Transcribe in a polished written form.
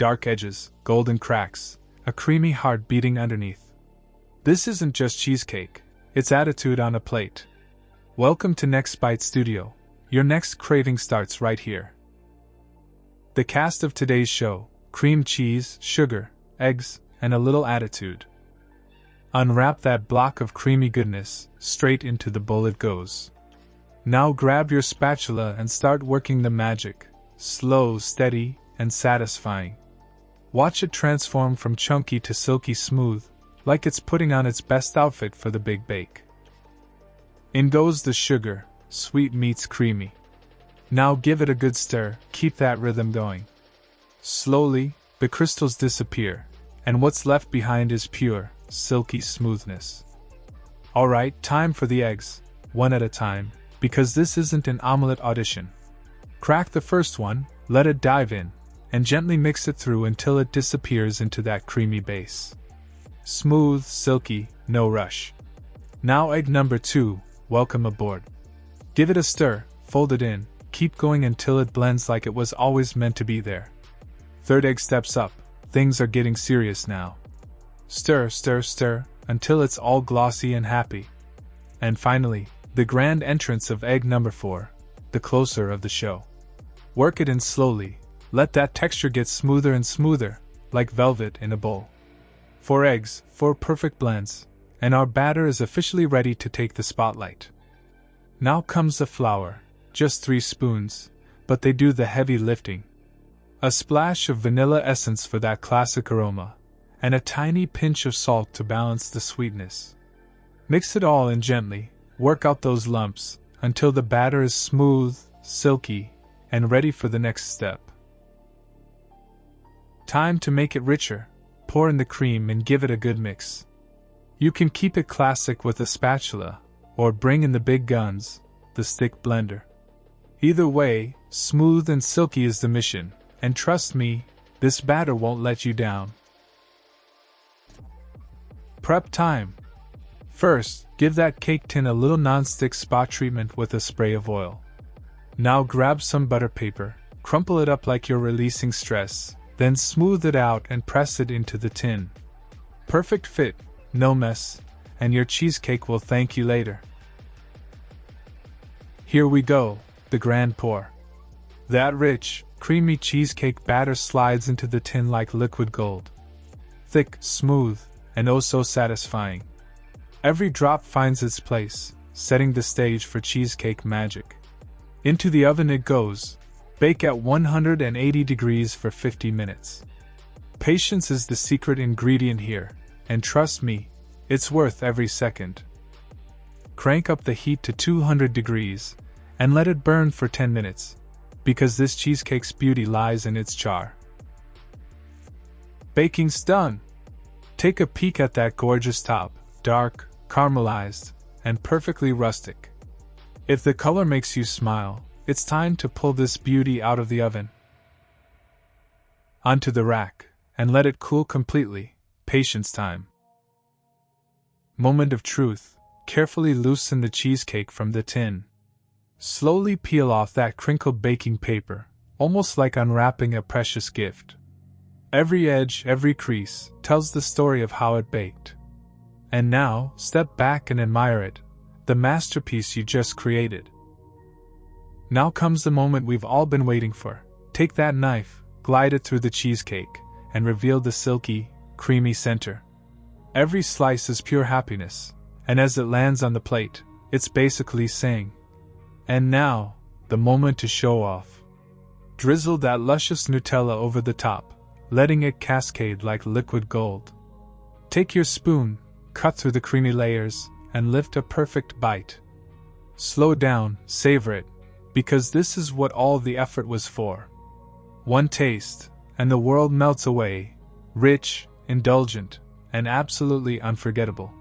dark edges, golden cracks, a creamy heart beating underneath. This isn't just cheesecake, it's attitude on a plate. Welcome to Next Bite Studio. Your next craving starts right here. The cast of today's show: cream cheese, sugar, eggs, and a little attitude. Unwrap that block of creamy goodness, straight into the bowl it goes. Now grab your spatula and start working the magic, slow, steady, and satisfying. Watch it transform from chunky to silky smooth, like it's putting on its best outfit for the big bake. In goes the sugar, sweet meets creamy. Now give it a good stir, keep that rhythm going. Slowly, the crystals disappear, and what's left behind is pure, silky smoothness. Alright, time for the eggs, one at a time, because this isn't an omelette audition. Crack the first one, let it dive in, and gently mix it through until it disappears into that creamy base. Smooth, silky, no rush. Now egg number 2, welcome aboard. Give it a stir, fold it in, keep going until it blends like it was always meant to be there. Third egg steps up, things are getting serious now. Stir, stir, stir, until it's all glossy and happy. And finally, the grand entrance of egg number 4, the closer of the show. Work it in slowly, let that texture get smoother and smoother, like velvet in a bowl. 4 eggs, 4 perfect blends, and our batter is officially ready to take the spotlight. Now comes the flour, just 3 spoons, but they do the heavy lifting. A splash of vanilla essence for that classic aroma, and a tiny pinch of salt to balance the sweetness. Mix it all in gently, work out those lumps, until the batter is smooth, silky, and ready for the next step. Time to make it richer, pour in the cream and give it a good mix. You can keep it classic with a spatula, or bring in the big guns, the stick blender. Either way, smooth and silky is the mission, and trust me, this batter won't let you down. Prep time. First, give that cake tin a little non-stick spot treatment with a spray of oil. Now grab some butter paper, crumple it up like you're releasing stress, then smooth it out and press it into the tin. Perfect fit, no mess, and your cheesecake will thank you later. Here we go, the grand pour. That rich, creamy cheesecake batter slides into the tin like liquid gold. Thick, smooth, and oh so satisfying. Every drop finds its place, setting the stage for cheesecake magic. Into the oven it goes. Bake at 180 degrees for 50 minutes. Patience is the secret ingredient here, and trust me, it's worth every second. Crank up the heat to 200 degrees, and let it burn for 10 minutes, because this cheesecake's beauty lies in its char. Baking's done! Take a peek at that gorgeous top, dark, caramelized, and perfectly rustic. If the color makes you smile, it's time to pull this beauty out of the oven. Onto the rack, and let it cool completely, patience time. Moment of truth, carefully loosen the cheesecake from the tin. Slowly peel off that crinkled baking paper, almost like unwrapping a precious gift. Every edge, every crease, tells the story of how it baked. And now, step back and admire it, the masterpiece you just created. Now comes the moment we've all been waiting for. Take that knife, glide it through the cheesecake, and reveal the silky, creamy center. Every slice is pure happiness, and as it lands on the plate, it's basically saying, and now, the moment to show off. Drizzle that luscious Nutella over the top, letting it cascade like liquid gold. Take your spoon, cut through the creamy layers, and lift a perfect bite. Slow down, savor it, because this is what all the effort was for. One taste, and the world melts away, rich, indulgent, and absolutely unforgettable.